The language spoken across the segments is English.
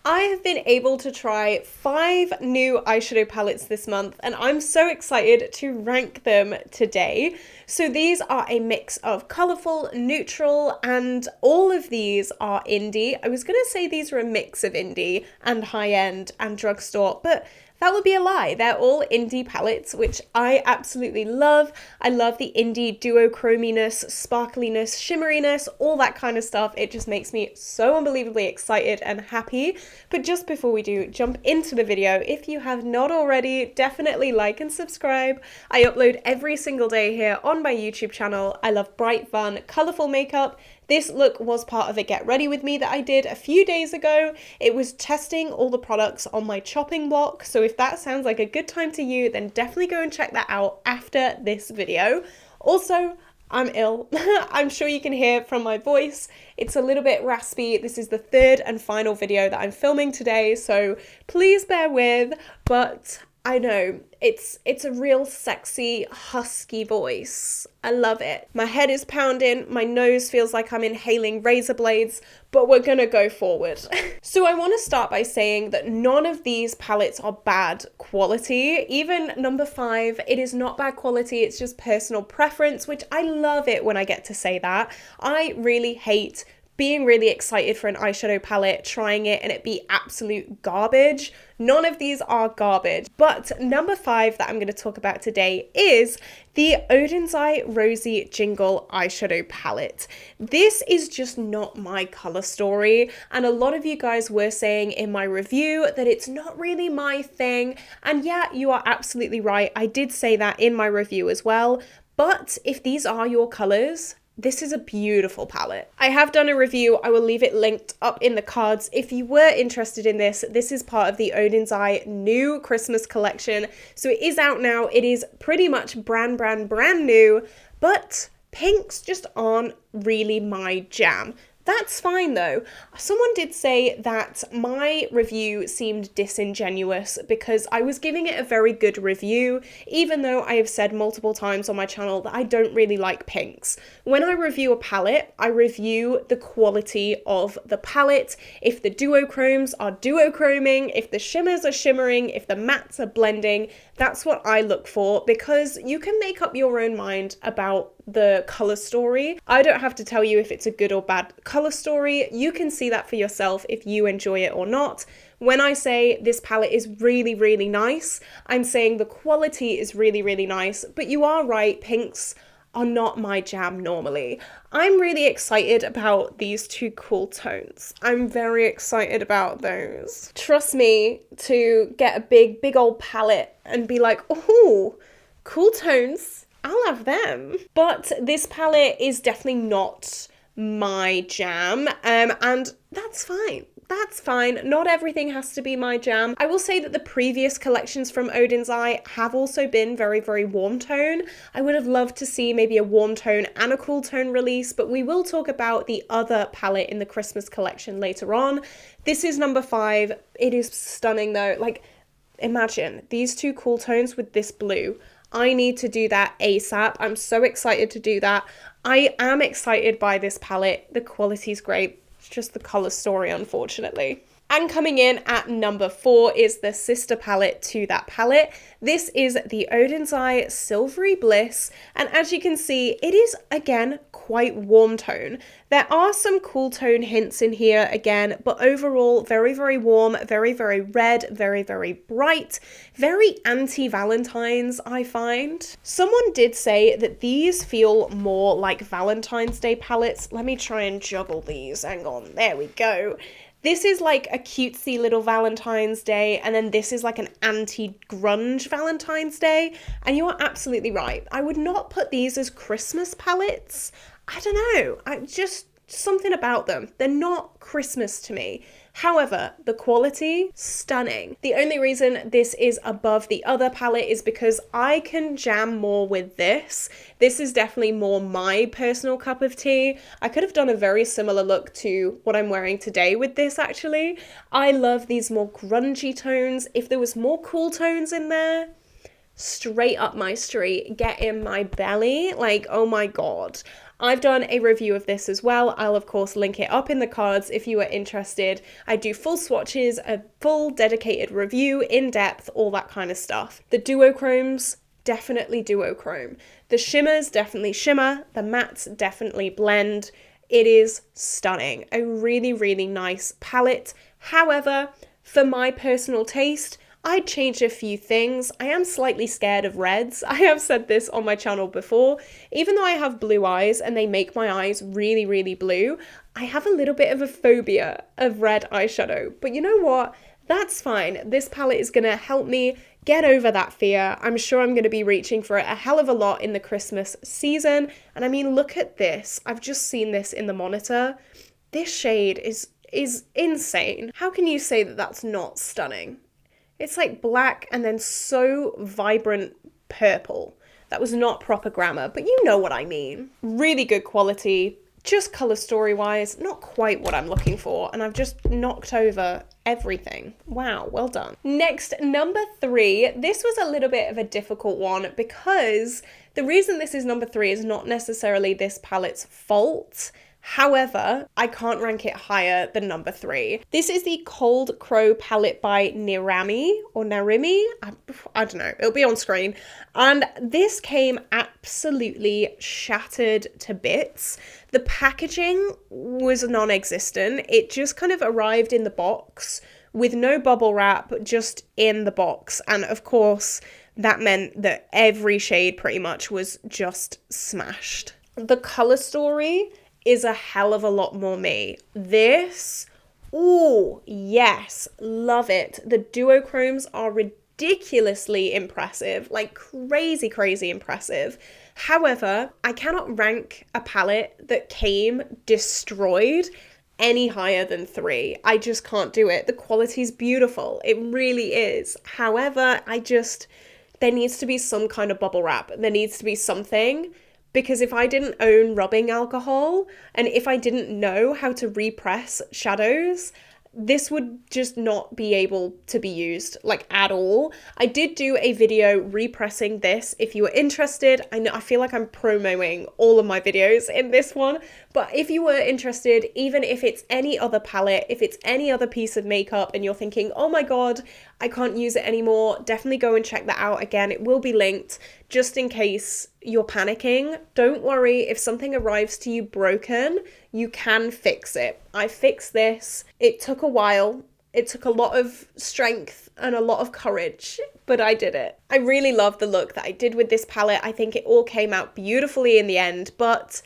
I have been able to try 5 new eyeshadow palettes this month, and I'm so excited to rank them today. So these are a mix of colourful, neutral, and all of these are indie. I was going to say these are a mix of indie and high-end and drugstore, but that would be a lie. They're all indie palettes, which I absolutely love. I love the indie duochrominess, sparkliness, shimmeriness, all that kind of stuff. It just makes me so unbelievably excited and happy. But just before we do jump into the video, if you have not already, definitely like and subscribe. I upload every single day here on my YouTube channel. I love bright, fun, colourful makeup. This look was part of a get ready with me that I did a few days ago. It was testing all the products on my chopping block. So if that sounds like a good time to you, then definitely go and check that out after this video. Also, I'm ill. I'm sure you can hear from my voice. It's a little bit raspy. This is the third and final video that I'm filming today, so please bear with, but I know, it's a real sexy, husky voice. I love it. My head is pounding, my nose feels like I'm inhaling razor blades, but we're gonna go forward. So I want to start by saying that none of these palettes are bad quality. Even number 5, it is not bad quality, it's just personal preference, which I love it when I get to say that. I really hate being really excited for an eyeshadow palette, trying it, and it be absolute garbage. None of these are garbage. But number 5 that I'm going to talk about today is the Odens Rosy Jingle eyeshadow palette. This is just not my color story, and a lot of you guys were saying in my review that it's not really my thing, and yeah, you are absolutely right. I did say that in my review as well, but if these are your colors, this is a beautiful palette. I have done a review. I will leave it linked up in the cards. If you were interested in this, this is part of the Odens new Christmas collection. So it is out now. It is pretty much brand new, but pinks just aren't really my jam. That's fine though. Someone did say that my review seemed disingenuous because I was giving it a very good review, even though I have said multiple times on my channel that I don't really like pinks. When I review a palette, I review the quality of the palette. If the duochromes are duochroming, if the shimmers are shimmering, if the mattes are blending, that's what I look for, because you can make up your own mind about the color story. I don't have to tell you if it's a good or bad color story. You can see that for yourself if you enjoy it or not. When I say this palette is really nice, I'm saying the quality is really nice, but you are right, pinks are not my jam normally. I'm really excited about these 2 cool tones. I'm very excited about those. Trust me to get a big old palette and be like, oh, cool tones, I'll have them. But this palette is definitely not my jam, and that's fine. That's fine. Not everything has to be my jam. I will say that the previous collections from Odens have also been very warm tone. I would have loved to see maybe a warm tone and a cool tone release, but we will talk about the other palette in the Christmas collection later on. This is number 5. It is stunning though. Like, imagine these 2 cool tones with this blue. I need to do that ASAP. I'm so excited to do that. I am excited by this palette. The quality is great. It's just the color story, unfortunately. And coming in at number 4 is the sister palette to that palette. This is the Odens Silvery Bliss, and as you can see, it is again quite warm tone. There are some cool tone hints in here again, but overall very warm, very red, very bright, very anti-Valentine's, I find. Someone did say that these feel more like Valentine's Day palettes. Let me try and juggle these. Hang on, there we go. This is like a cutesy little Valentine's Day, and then this is like an anti-grunge Valentine's Day, and you are absolutely right. I would not put these as Christmas palettes. I don't know, something about them. They're not Christmas to me. However, the quality, stunning. The only reason this is above the other palette is because I can jam more with this. This is definitely more my personal cup of tea. I could have done a very similar look to what I'm wearing today with this actually. I love these more grungy tones. If there was more cool tones in there, straight up my street, get in my belly, like, oh my god. I've done a review of this as well. I'll of course link it up in the cards if you are interested. I do full swatches, a full dedicated review, in depth, all that kind of stuff. The duochromes, definitely duochrome. The shimmers, definitely shimmer. The mattes, definitely blend. It is stunning. A really, really nice palette. However, for my personal taste, I'd change a few things. I am slightly scared of reds. I have said this on my channel before. Even though I have blue eyes and they make my eyes really, really blue, I have a little bit of a phobia of red eyeshadow. But you know what? That's fine. This palette is going to help me get over that fear. I'm sure I'm going to be reaching for it a hell of a lot in the Christmas season. And I mean, look at this. I've just seen this in the monitor. This shade is insane. How can you say that that's not stunning? It's like black and then so vibrant purple. That was not proper grammar, but you know what I mean. Really good quality, just color story wise, not quite what I'm looking for, and I've just knocked over everything. Wow, well done. Next, number 3. This was a little bit of a difficult one because the reason this is number 3 is not necessarily this palette's fault. However, I can't rank it higher than number 3. This is the Cold Crow palette by Nirami or Narimi. I don't know. It'll be on screen. And this came absolutely shattered to bits. The packaging was non-existent. It just kind of arrived in the box with no bubble wrap, just in the box. And of course, that meant that every shade pretty much was just smashed. The color story is a hell of a lot more me. This, ooh, yes, love it. The duochromes are ridiculously impressive, like crazy, crazy impressive. However, I cannot rank a palette that came destroyed any higher than 3. I just can't do it. The quality's beautiful. It really is. However, there needs to be some kind of bubble wrap. There needs to be something. Because if I didn't own rubbing alcohol and if I didn't know how to repress shadows, this would just not be able to be used like at all. I did do a video repressing this if you were interested. I feel like I'm promoting all of my videos in this one, but if you were interested, even if it's any other palette, if it's any other piece of makeup and you're thinking, oh my God, I can't use it anymore, definitely go and check that out. Again, it will be linked just in case you're panicking. Don't worry, if something arrives to you broken, you can fix it. I fixed this. It took a while. It took a lot of strength and a lot of courage, but I did it. I really love the look that I did with this palette. I think it all came out beautifully in the end, but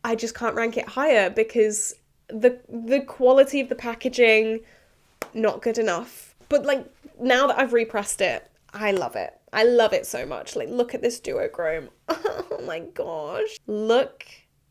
I just can't rank it higher because the quality of the packaging, not good enough. But like, now that I've repressed it, I love it. I love it so much. Like, look at this duochrome. Oh my gosh. Look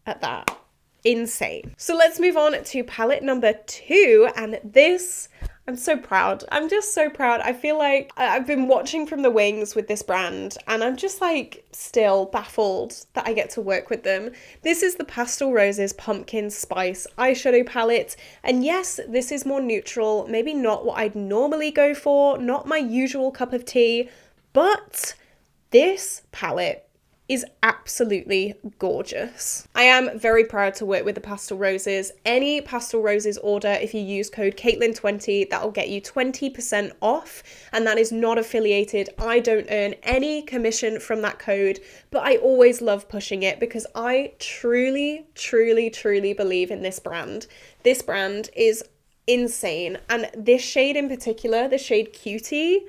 at that. Insane. So let's move on to palette number 2. And this, I'm so proud. I'm just so proud. I feel like I've been watching from the wings with this brand and I'm just like still baffled that I get to work with them. This is the Pastel Roses Pumpkin Spice eyeshadow palette. And yes, this is more neutral, maybe not what I'd normally go for, not my usual cup of tea, but this palette is absolutely gorgeous. I am very proud to work with the Pastel Roses. Any Pastel Roses order, if you use code Caitlin20, that'll get you 20% off, and that is not affiliated. I don't earn any commission from that code, but I always love pushing it because I truly, truly, truly believe in this brand. This brand is insane, and this shade in particular, the shade Cutie,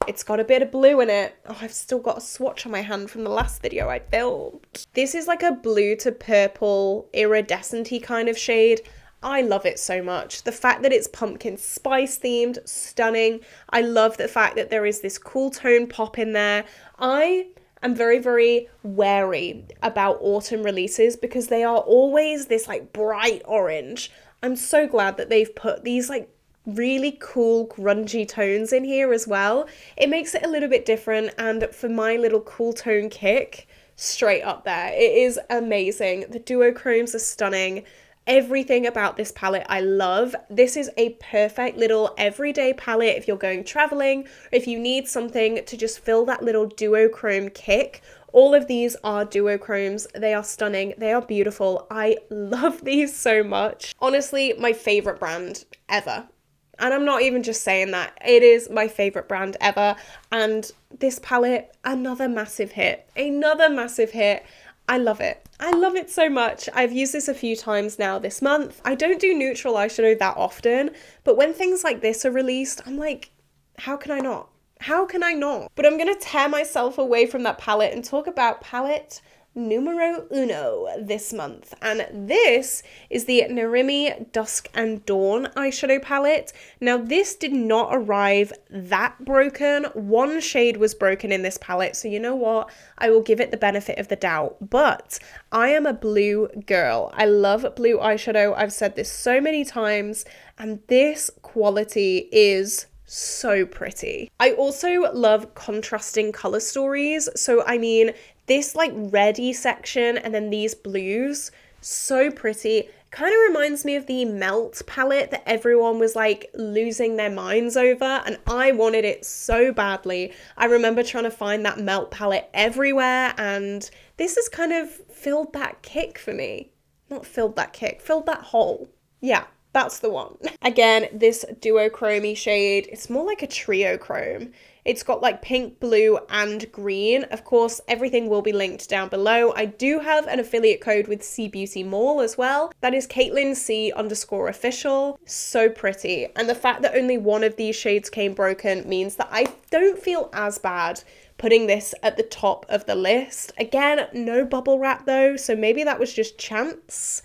it's got a bit of blue in it. Oh, I've still got a swatch on my hand from the last video I filmed. This is like a blue to purple iridescent-y kind of shade. I love it so much. The fact that it's pumpkin spice themed, stunning. I love the fact that there is this cool tone pop in there. I am very, very wary about autumn releases because they are always this like bright orange. I'm so glad that they've put these like really cool grungy tones in here as well. It makes it a little bit different, and for my little cool tone kick, straight up there. It is amazing. The duochromes are stunning. Everything about this palette I love. This is a perfect little everyday palette if you're going traveling, or if you need something to just fill that little duochrome kick. All of these are duochromes. They are stunning. They are beautiful. I love these so much. Honestly, my favorite brand ever. And I'm not even just saying that. It is my favorite brand ever. And this palette, another massive hit. Another massive hit. I love it. I love it so much. I've used this a few times now this month. I don't do neutral eyeshadow that often, but when things like this are released, I'm like, how can I not? How can I not? But I'm going to tear myself away from that palette and talk about palette numero uno this month. And this is the Narimi Dusk and Dawn eyeshadow palette. Now, this did not arrive that broken. One shade was broken in this palette, so you know what? I will give it the benefit of the doubt. But I am a blue girl. I love blue eyeshadow. I've said this so many times, and this quality is so pretty. I also love contrasting color stories. So I mean, this like reddy section and then these blues, so pretty. Kind of reminds me of the Melt palette that everyone was like losing their minds over, and I wanted it so badly. I remember trying to find that Melt palette everywhere, and this has kind of filled that kick for me. Not filled that kick, filled that hole. Yeah. That's the one. Again, this duochrome shade, it's more like a trio chrome. It's got like pink, blue, and green. Of course, everything will be linked down below. I do have an affiliate code with C Beauty Mall as well. That is Caitlin C_official. So pretty. And the fact that only one of these shades came broken means that I don't feel as bad putting this at the top of the list. Again, no bubble wrap though, so maybe that was just chance.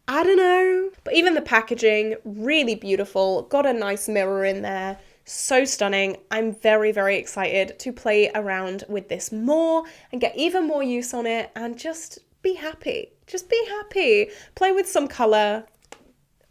I don't know. But even the packaging, really beautiful. Got a nice mirror in there. So stunning. I'm very, very excited to play around with this more and get even more use on it and just be happy. Just be happy. Play with some color.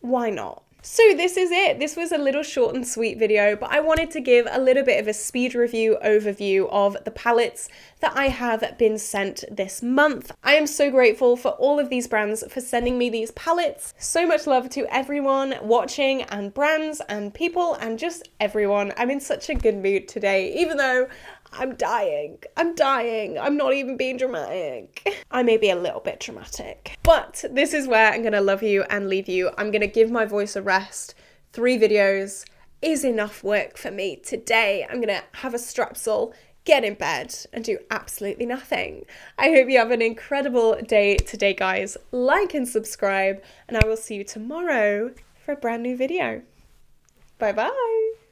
Why not? So this is it. This was a little short and sweet video, but I wanted to give a little bit of a speed review overview of the palettes that I have been sent this month. I am so grateful for all of these brands for sending me these palettes. So much love to everyone watching, and brands and people and just everyone. I'm in such a good mood today, even though I'm dying. I'm dying. I'm not even being dramatic. I may be a little bit dramatic. But this is where I'm going to love you and leave you. I'm going to give my voice a rest. 3 videos is enough work for me today. I'm going to have a strepsil, get in bed, and do absolutely nothing. I hope you have an incredible day today, guys. Like and subscribe, and I will see you tomorrow for a brand new video. Bye-bye.